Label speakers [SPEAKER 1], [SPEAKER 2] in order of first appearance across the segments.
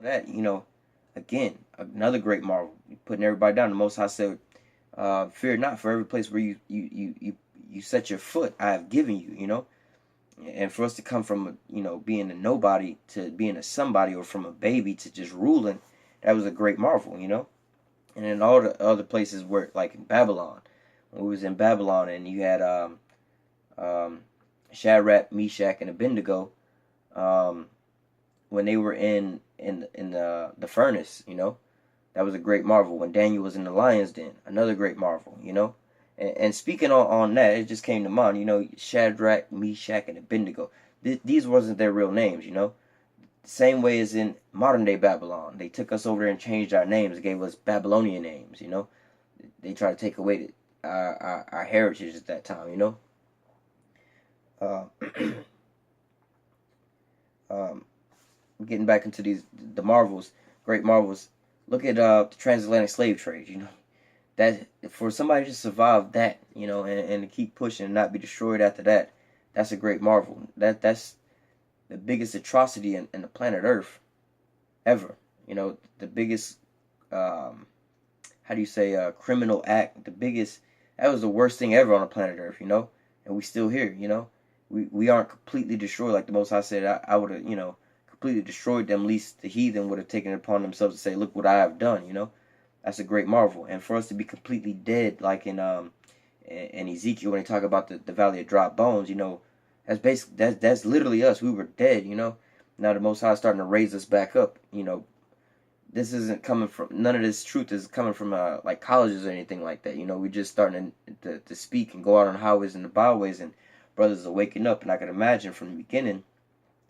[SPEAKER 1] that, again, another great marvel. Putting everybody down. The Most High said, "Fear not, for every place where you set your foot, I have given you." And for us to come from being a nobody to being a somebody, or from a baby to just ruling, that was a great marvel. And in all the other places where, like in Babylon, when we was in Babylon, and you had um, Shadrach, Meshach, and Abednego, um, when they were in the furnace, that was a great marvel. When Daniel was in the lion's den, another great marvel. And speaking on that, it just came to mind. Shadrach, Meshach, and Abednego. These wasn't their real names. Same way as in modern day Babylon, they took us over there and changed our names, gave us Babylonian names. They tried to take away our heritage at that time. Uh, um, Getting back into the marvels, great marvels. Look at the transatlantic slave trade. That for somebody to survive that, and to keep pushing and not be destroyed after that, that's a great marvel. That's the biggest atrocity in the planet Earth ever. The biggest, how do you say, criminal act. The biggest. That was the worst thing ever on the planet Earth. And we still here. We aren't completely destroyed like the Most High said. I would have, completely destroyed them. At least the heathen would have taken it upon themselves to say, "Look what I have done." That's a great marvel. And for us to be completely dead, like in Ezekiel when they talk about the valley of dry bones, that's basically that's literally us. We were dead. Now the Most High is starting to raise us back up. This isn't coming from, none of this truth is coming from like colleges or anything like that. We just starting to speak and go out on highways and the byways, and brothers are waking up. And I can imagine from the beginning,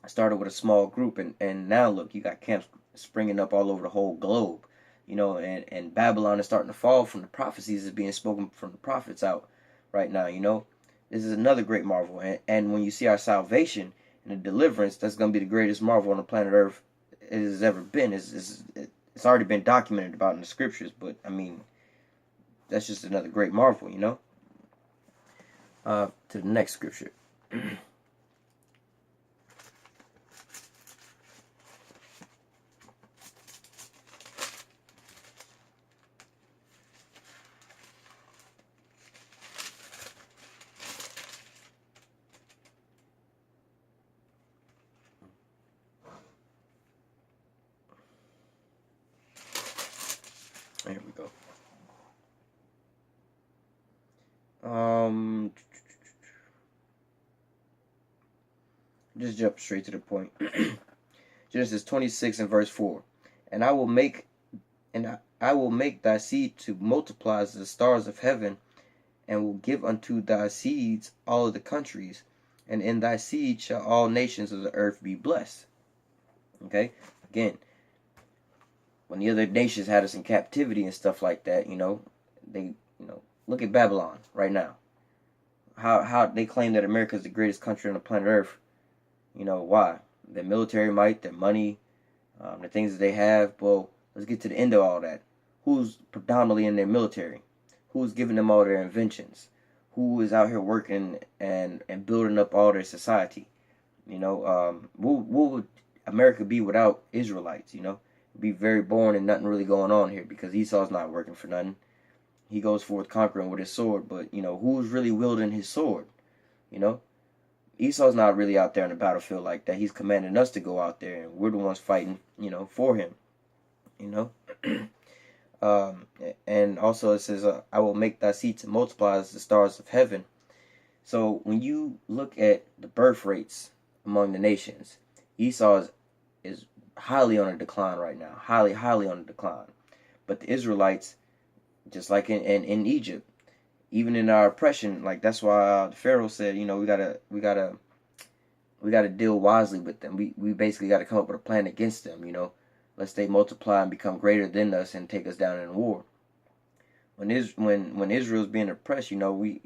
[SPEAKER 1] I started with a small group, and now look, you got camps springing up all over the whole globe. And Babylon is starting to fall from the prophecies that's being spoken from the prophets out right now. This is another great marvel. And when you see our salvation and the deliverance, that's going to be the greatest marvel on the planet Earth it has ever been. It's already been documented about in the scriptures, but I mean, that's just another great marvel. To the next scripture. There we go. Just jump straight to the point. Genesis 26 and verse 4. And I will make thy seed to multiply as the stars of heaven, and will give unto thy seeds all of the countries, and in thy seed shall all nations of the earth be blessed. Okay? Again, when the other nations had us in captivity and stuff like that, they, look at Babylon right now. How they claim that America is the greatest country on the planet Earth. Why? Their military might, their money, the things that they have. Well, let's get to the end of all that. Who's predominantly in their military? Who's giving them all their inventions? Who is out here working and building up all their society? What would America be without Israelites? It'd be very boring and nothing really going on here, because Esau's not working for nothing. He goes forth conquering with his sword, but who's really wielding his sword? Esau's not really out there on the battlefield like that. He's commanding us to go out there, and we're the ones fighting, for him. And also it says, I will make thy seed to multiply as the stars of heaven. So when you look at the birth rates among the nations, Esau is highly on a decline right now. Highly, highly on a decline. But the Israelites, just like in Egypt, even in our oppression, like that's why the Pharaoh said, we gotta deal wisely with them. We basically got to come up with a plan against them. Lest they multiply and become greater than us and take us down in war. When Israel's being oppressed, we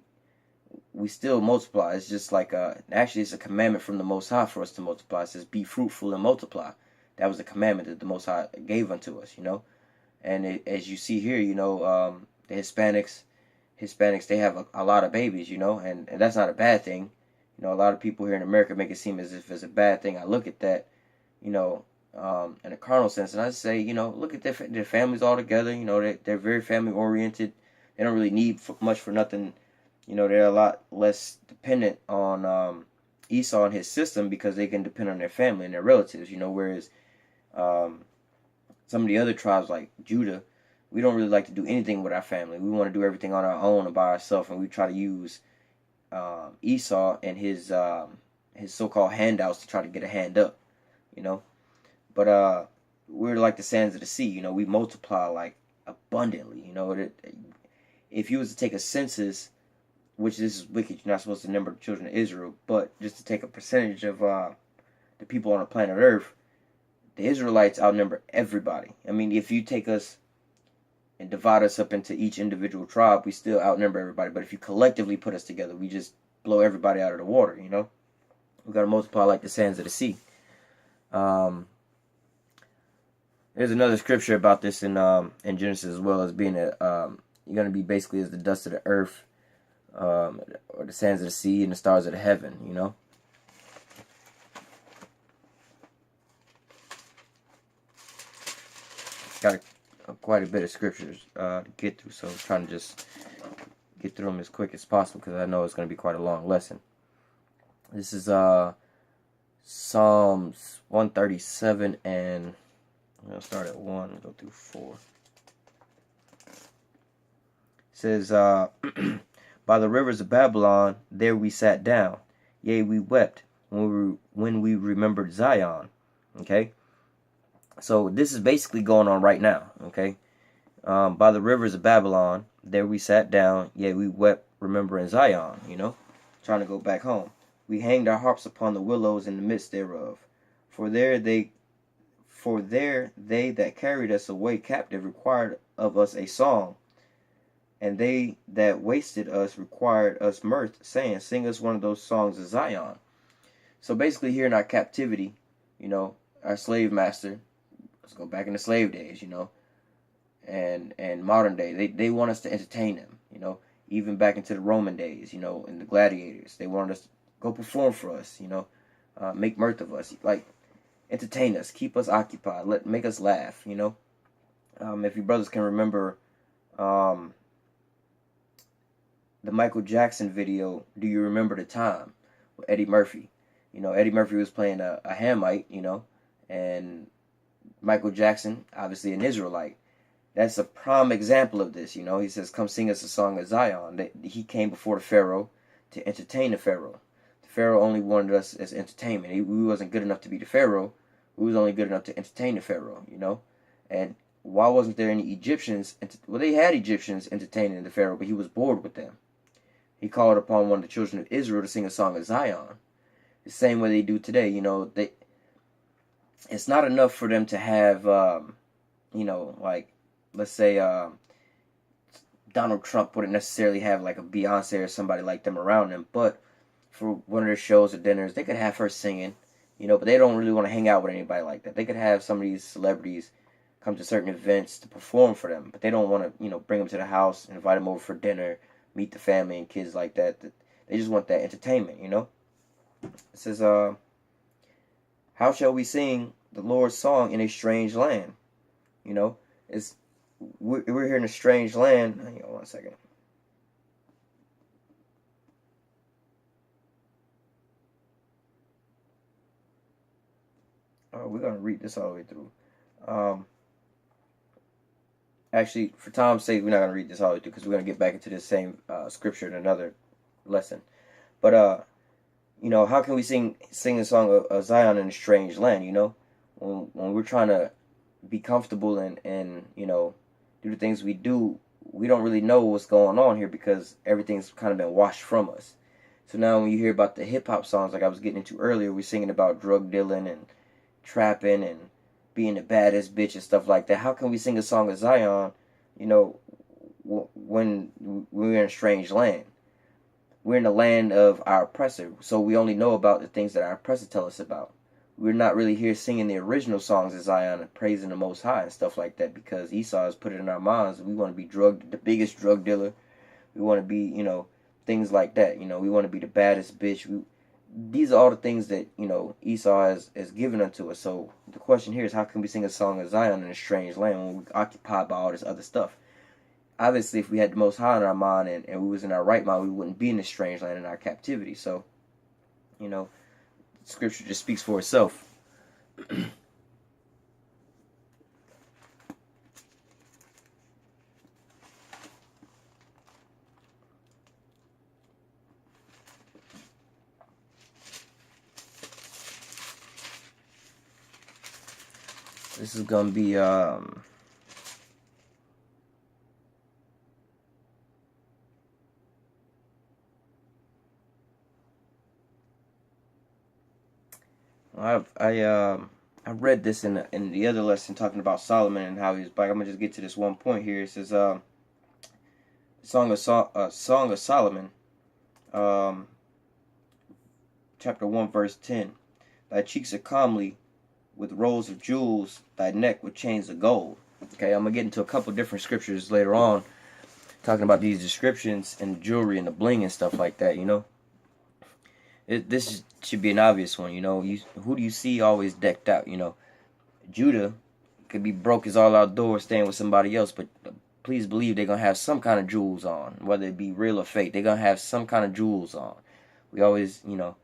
[SPEAKER 1] still multiply. It's just like actually it's a commandment from the Most High for us to multiply. It says, "Be fruitful and multiply." That was a commandment that the Most High gave unto us. And as you see here, the Hispanics, they have a lot of babies, and that's not a bad thing. A lot of people here in America make it seem as if it's a bad thing. I look at that, in a carnal sense. And I say, look at their families all together. They're very family oriented. They don't really need much for nothing. They're a lot less dependent on Esau and his system because they can depend on their family and their relatives. Whereas um, some of the other tribes like Judah, we don't really like to do anything with our family. We want to do everything on our own and by ourselves, and we try to use Esau and his so-called handouts to try to get a hand up, you know. But we're like the sands of the sea, we multiply like abundantly, if you was to take a census, which this is wicked, you're not supposed to number the children of Israel, but just to take a percentage of the people on the planet Earth, the Israelites outnumber everybody. I mean, if you take us and divide us up into each individual tribe, we still outnumber everybody. But if you collectively put us together, we just blow everybody out of the water, We got to multiply like the sands of the sea. There's another scripture about this in Genesis as well, as being you're going to be basically as the dust of the earth, or the sands of the sea and the stars of the heaven, Got quite a bit of scriptures to get through, so I'm trying to just get through them as quick as possible because I know it's going to be quite a long lesson. This is Psalms 137, and I'll start at 1 and go through 4. It says, by the rivers of Babylon, there we sat down. Yea, we wept when we remembered Zion. Okay? So this is basically going on right now. Okay? By the rivers of Babylon, there we sat down. Yea, we wept remembering Zion. Trying to go back home. We hanged our harps upon the willows in the midst thereof. For there they that carried us away captive required of us a song, and they that wasted us required us mirth, saying, sing us one of those songs of Zion. So basically here in our captivity, our slave master, let's go back in the slave days, and modern day, they want us to entertain them, even back into the Roman days, and the gladiators. They wanted us to go perform for us, make mirth of us, like entertain us, keep us occupied, make us laugh, If you brothers can remember the Michael Jackson video, Do You Remember the Time, with Eddie Murphy. Eddie Murphy was playing a Hamite, and Michael Jackson, obviously an Israelite. That's a prime example of this, He says, come sing us a song of Zion. He came before the Pharaoh to entertain the Pharaoh. The Pharaoh only wanted us as entertainment. We wasn't good enough to be the Pharaoh. We was only good enough to entertain the Pharaoh, And why wasn't there any Egyptians? Well, they had Egyptians entertaining the Pharaoh, but he was bored with them. He called upon one of the children of Israel to sing a song of Zion. The same way they do today, it's not enough for them to have, like, let's say, Donald Trump wouldn't necessarily have like a Beyonce or somebody like them around them, but for one of their shows or dinners, they could have her singing, but they don't really want to hang out with anybody like that. They could have some of these celebrities come to certain events to perform for them, but they don't want to, bring them to the house, invite them over for dinner, meet the family and kids like that. They just want that entertainment, It says, how shall we sing the Lord's song in a strange land? We're here in a strange land. Hang on 1 second. We're going to read this all the way through. Actually, for time's sake, we're not going to read this all the way through because we're going to get back into this same scripture in another lesson. But, how can we sing the song of Zion in a strange land, When we're trying to be comfortable and do the things we do, we don't really know what's going on here because everything's kind of been washed from us. So now when you hear about the hip-hop songs like I was getting into earlier, we're singing about drug dealing and trapping and being the baddest bitch and stuff like that. How can we sing a song of Zion, when we're in a strange land? We're in the land of our oppressor, so we only know about the things that our oppressor tell us about. We're not really here singing the original songs of Zion and praising the Most High and stuff like that because Esau has put it in our minds. We want to be the biggest drug dealer. We want to be, things like that. We want to be the baddest bitch. these are all the things that, you know, Esau has given unto us. So the question here is, how can we sing a song of Zion in a strange land when we're occupied by all this other stuff? Obviously, if we had the Most High in our mind, and we was in our right mind, we wouldn't be in this strange land in our captivity. So, you know, Scripture just speaks for itself. This is gonna be I read this in the other lesson talking about Solomon and how he's like. I'm gonna just get to this one point here. It says Song of Solomon, um, chapter 1, verse 10. Thy cheeks are comely with rows of jewels, thy neck with chains of gold. Okay, I'm gonna get into a couple different scriptures later on, talking about these descriptions and jewelry and the bling and stuff like that. You know, this should be an obvious one. You know, who do you see always decked out? You know, Judah could be broke as all outdoors, staying with somebody else, but please believe they're gonna have some kind of jewels on, whether it be real or fake. They're gonna have some kind of jewels on. We always, you know,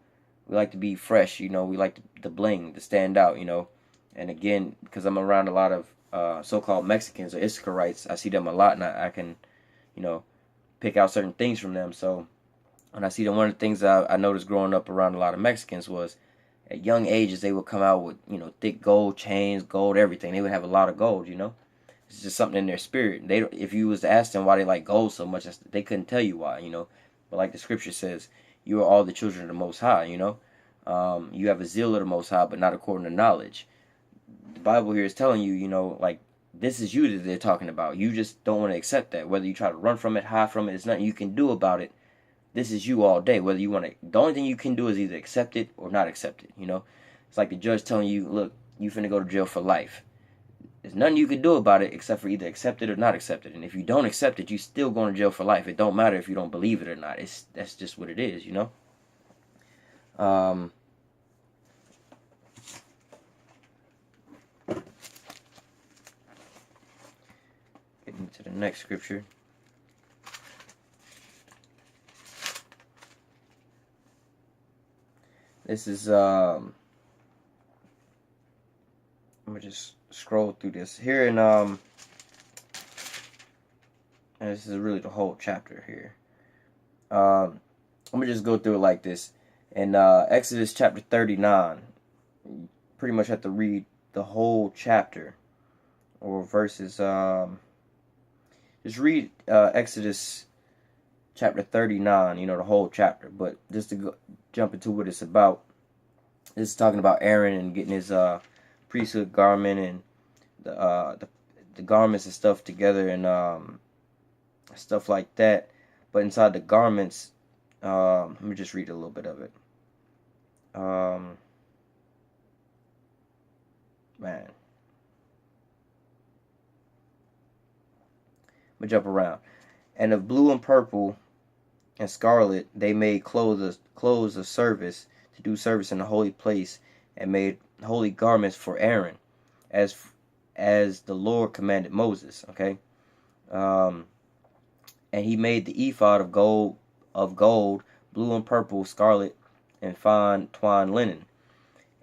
[SPEAKER 1] we like to be fresh. You know, we like the bling to stand out. You know, and again, because I'm around a lot of so-called Mexicans or Issacharites, I see them a lot, and I can, you know, pick out certain things from them. So when I see them, one of the things I noticed growing up around a lot of Mexicans was, at young ages, they would come out with, you know, thick gold chains, gold everything. They would have a lot of gold, you know. It's just something in their spirit. They, if you was to ask them why they like gold so much, they couldn't tell you why, you know. But like the scripture says, you are all the children of the Most High, you know. You have a zeal of the Most High, but not according to knowledge. The Bible here is telling you, you know, like, this is you that they're talking about. You just don't want to accept that. Whether you try to run from it, hide from it, there's nothing you can do about it. This is you all day. Whether you want to, the only thing you can do is either accept it or not accept it, you know. It's like the judge telling you, look, you finna go to jail for life. There's nothing you can do about it except for either accept it or not accept it. And if you don't accept it, you still going to jail for life. It don't matter if you don't believe it or not. That's just what it is, you know. Getting to the next scripture. This is I'm gonna just scroll through this here, and this is really the whole chapter here. I'm gonna just go through it like this. In Exodus chapter 39, you pretty much have to read the whole chapter, or verses. Just read Exodus chapter 39, you know, the whole chapter. But just to jump into what it's about, this is talking about Aaron and getting his priesthood garment and the garments and stuff together, and stuff like that. But inside the garments, let me just read a little bit of it. Man, I'm gonna jump around. And of blue and purple and scarlet they made clothes of service to do service in the holy place, and made holy garments for Aaron, as the Lord commanded Moses. Okay, and he made the ephod of gold, blue and purple, scarlet, and fine twined linen.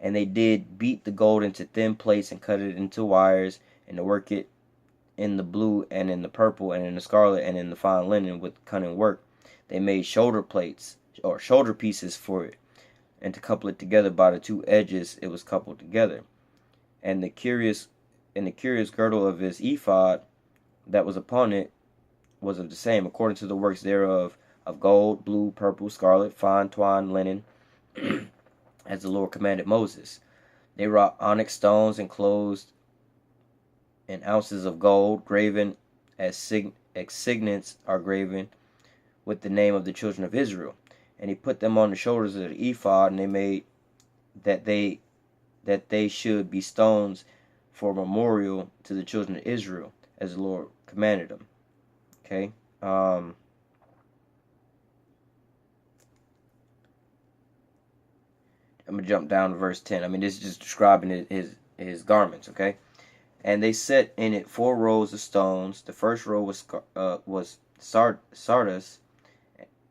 [SPEAKER 1] And they did beat the gold into thin plates and cut it into wires, and to work it in the blue and in the purple and in the scarlet and in the fine linen with cunning work. They made shoulder plates or shoulder pieces for it, and to couple it together by the two edges it was coupled together. And the curious girdle of his ephod that was upon it was of the same, according to the works thereof, of gold, blue, purple, scarlet, fine twined linen, as the Lord commanded Moses. They wrought onyx stones enclosed in ounces of gold, graven as signets are graven with the name of the children of Israel. And he put them on the shoulders of the ephod, and they made that they should be stones for memorial to the children of Israel, as the Lord commanded them. Okay. I'm gonna jump down to verse 10. I mean, this is just describing his garments, okay? And they set in it 4 rows of stones. The first row was sardis,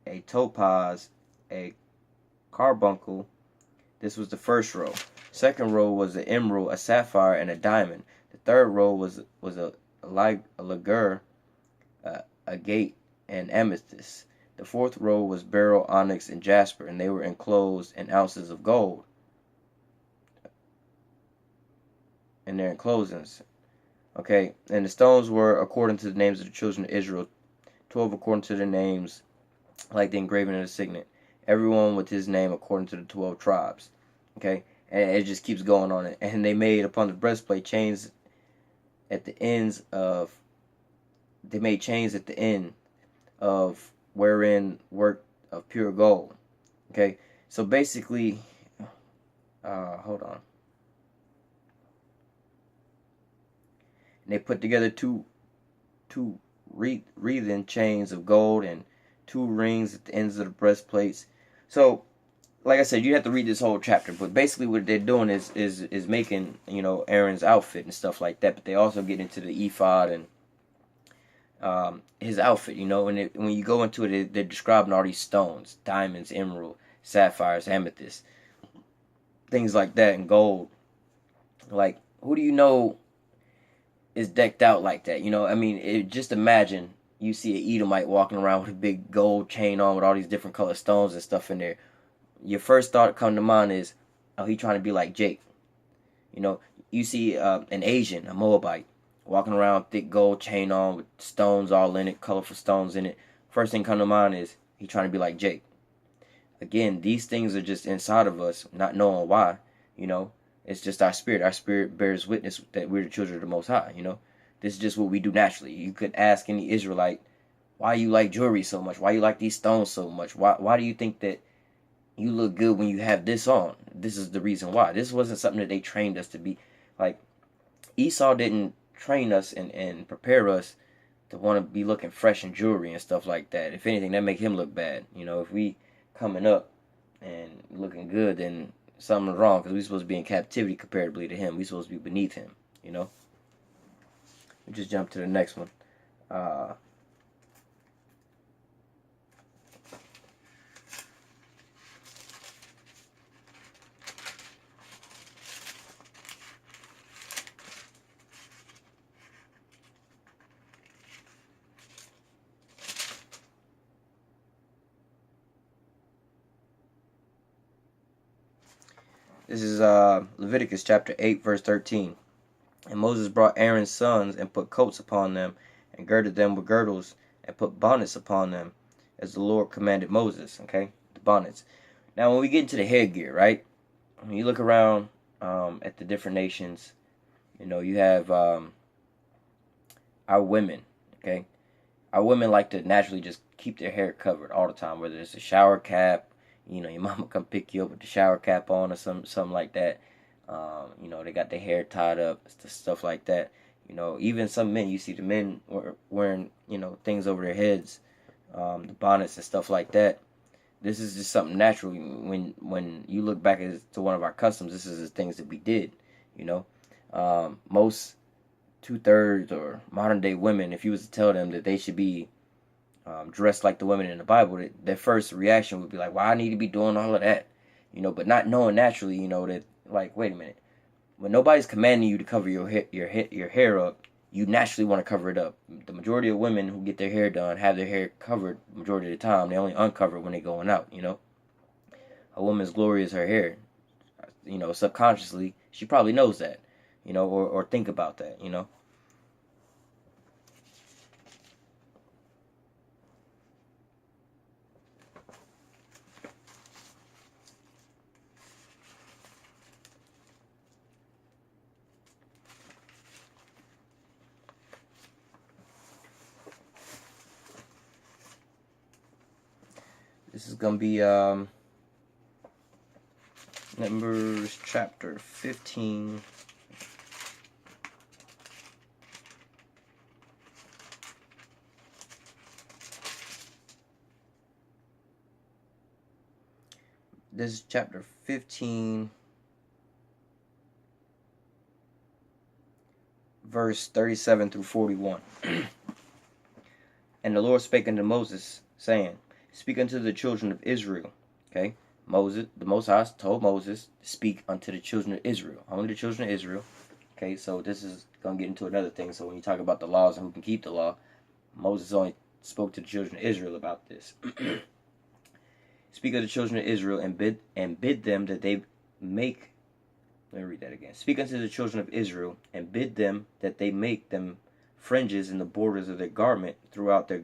[SPEAKER 1] a topaz, a carbuncle. This was the first row. Second row was an emerald, a sapphire, and a diamond. The third row was a ligure, agate, and amethyst. The fourth row was beryl, onyx, and jasper, and they were enclosed in ounces of gold. In their enclosings. Okay, and the stones were according to the names of the children of Israel, 12 according to their names, like the engraving of the signet. Everyone with his name according to the 12 tribes. Okay, and it just keeps going on. And they made upon the breastplate chains at the ends of. They made chains at the end of wherein work of pure gold. Okay, so basically, hold on. And they put together two wreathen chains of gold and 2 rings at the ends of the breastplates. So, like I said, you have to read this whole chapter. But basically, what they're doing is making, you know, Aaron's outfit and stuff like that. But they also get into the ephod and his outfit, you know. And when you go into it, they're describing all these stones: diamonds, emerald, sapphires, amethyst, things like that, and gold. Like, who do you know is decked out like that? You know, I mean, just imagine you see an Edomite walking around with a big gold chain on with all these different color stones and stuff in there. Your first thought come to mind is, oh, he trying to be like Jake. You know, you see an Asian, a Moabite, walking around thick gold chain on with stones all in it, colorful stones in it. First thing come to mind is he trying to be like Jake. Again, these things are just inside of us, not knowing why. You know, it's just our spirit. Our spirit bears witness that we're the children of the Most High. You know, this is just what we do naturally. You could ask any Israelite, why you like jewelry so much? Why you like these stones so much? Why do you think that you look good when you have this on? This is the reason why. This wasn't something that they trained us to be. Like, Esau didn't train us and prepare us to want to be looking fresh in jewelry and stuff like that. If anything, that make him look bad. You know, if we coming up and looking good, then something's wrong, because we're supposed to be in captivity comparatively to him. We're supposed to be beneath him, you know. We just jump to the next one. This is Leviticus chapter 8, verse 13. And Moses brought Aaron's sons and put coats upon them, and girded them with girdles, and put bonnets upon them, as the Lord commanded Moses. Okay, the bonnets. Now, when we get into the headgear, right? When you look around at the different nations, you know, you have our women. Okay, our women like to naturally just keep their hair covered all the time, whether it's a shower cap. You know, your mama come pick you up with the shower cap on or something like that. You know, they got their hair tied up, stuff like that. You know, even some men, you see the men wearing, you know, things over their heads, the bonnets and stuff like that. This is just something natural. When you look back to one of our customs, this is the things that we did. You know, most 2/3 or modern day women, if you was to tell them that they should be dressed like the women in the Bible, their first reaction would be like, "Why I need to be doing all of that?" You know, but not knowing naturally, you know, that, like, wait a minute, when nobody's commanding you to cover your hair up, you naturally want to cover it up. The majority of women who get their hair done have their hair covered the majority of the time. They only uncover it when they're going out. You know, a woman's glory is her hair. You know, subconsciously, she probably knows that. You know, or think about that. You know. This is going to be Numbers chapter 15. this is chapter 15, verse 37 through 41. And the Lord spake unto Moses, saying, Speak unto the children of Israel. Okay, Moses, the Most High told Moses, speak unto the children of Israel. Only the children of Israel. Okay, so this is going to get into another thing. So when you talk about the laws and who can keep the law, Moses only spoke to the children of Israel about this. Speak of the children of Israel and bid them that they make. Let me read that again. Speak unto the children of Israel and bid them that they make them fringes in the borders of their garment throughout their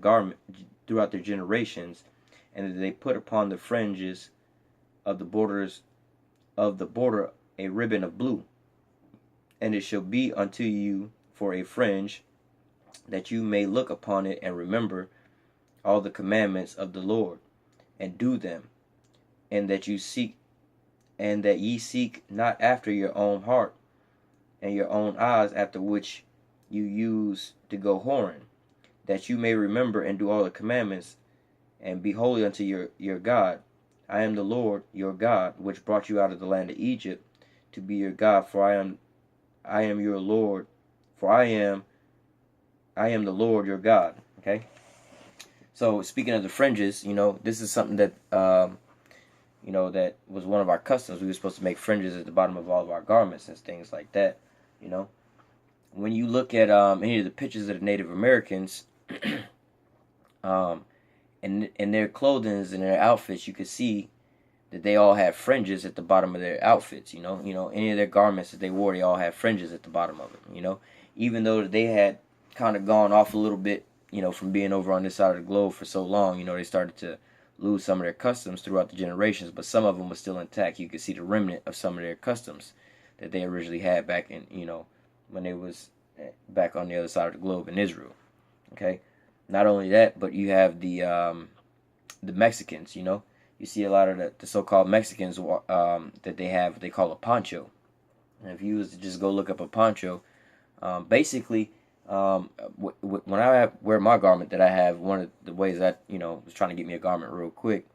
[SPEAKER 1] generations, and that they put upon the fringes of the borders of the border a ribbon of blue. And it shall be unto you for a fringe, that you may look upon it and remember all the commandments of the Lord, and do them, and that ye seek not after your own heart and your own eyes, after which you use to go whoring, that you may remember and do all the commandments, and be holy unto your God. I am the Lord your God, which brought you out of the land of Egypt, to be your God, for I am your Lord, for I am the Lord your God. Okay? So speaking of the fringes, this is something that that was one of our customs. We were supposed to make fringes at the bottom of all of our garments and things like that. When you look at any of the pictures of the Native Americans, in their clothing and their outfits, you could see that they all had fringes at the bottom of their outfits. Any of their garments that they wore, they all had fringes at the bottom of it. Even though they had kind of gone off a little bit, from being over on this side of the globe for so long, they started to lose some of their customs throughout the generations, but some of them were still intact. You could see the remnant of some of their customs that they originally had back in, when they was back on the other side of the globe in Israel. Okay, not only that, but you have the Mexicans. You see a lot of the so-called Mexicans that they call a poncho. And if you was to just go look up a poncho, basically, when I wear my garment that I have, one of the ways that was trying to get me a garment real quick,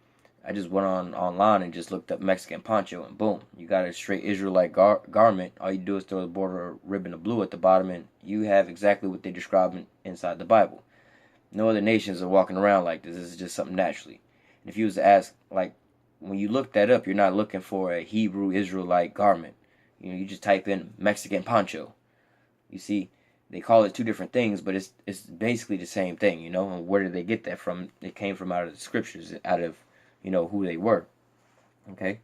[SPEAKER 1] I just went online and just looked up Mexican poncho, and boom, you got a straight Israelite garment. All you do is throw the border ribbon of blue at the bottom, and you have exactly what they describe inside the Bible. No other nations are walking around like this. This is just something naturally. And if you was to ask, like, when you look that up, you're not looking for a Hebrew Israelite garment. You just type in Mexican poncho. You see, they call it two different things, but it's basically the same thing, And where did they get that from? It came from out of the scriptures, out of, who they were. Okay?